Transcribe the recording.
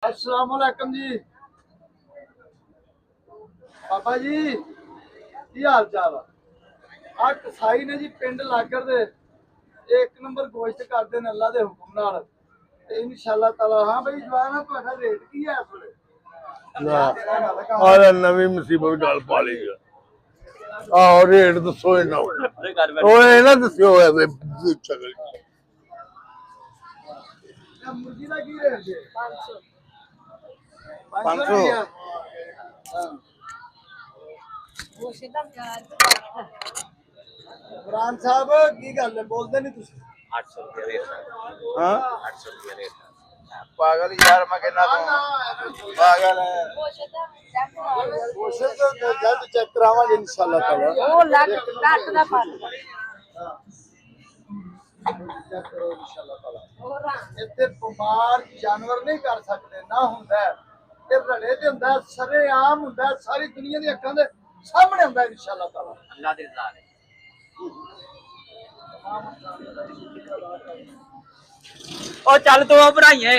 अस्सलाम वालेकुम जी बाबा जी की हाल चाल आ कसाई ने जी पिंड लागर दे एक नंबर गोश्त करते हैं अल्लाह के हुक्म नाल ते इंशाअल्लाह ताला। हाँ भाई जवान तुहाडा रेट की है इस वेले? आला नवी मुसीबत गल पा ली है। आहो रेट दसो इन्ना ओए ना दस्यो चल मुर्गी का की रेट जी? 500 इमरान साहब की गल है बोलते नहीं तुम? 800 रुपया रेट हाँ 800 रुपया रेट पागल यार मैं कहना पागल है कोशिश तो जल्द चेक करावांगे इंशाल्लाह ताला। ਉਹ ਲੱਗ ਘੱਟ ਦਾ ਫਰਕ चेक करो इंशाल्लाह ताला। ਇੱਥੇ ਬਿਮਾਰ ਜਾਨਵਰ ਨਹੀਂ ਕਰ ਸਕਦੇ ਨਾ ਹੁੰਦਾ ਤੇ ਰੜੇ ਤੇ ਹੁੰਦਾ ਸਰੇਆਮ ਹੁੰਦਾ ਸਾਰੀ ਦੁਨੀਆ ਦੀ ਅੱਖਾਂ ਦੇ ਸਾਹਮਣੇ ਹੁੰਦਾ इंशाल्लाह ताला। अल्लाह दे रज़ा है। ओ चल तो भराइए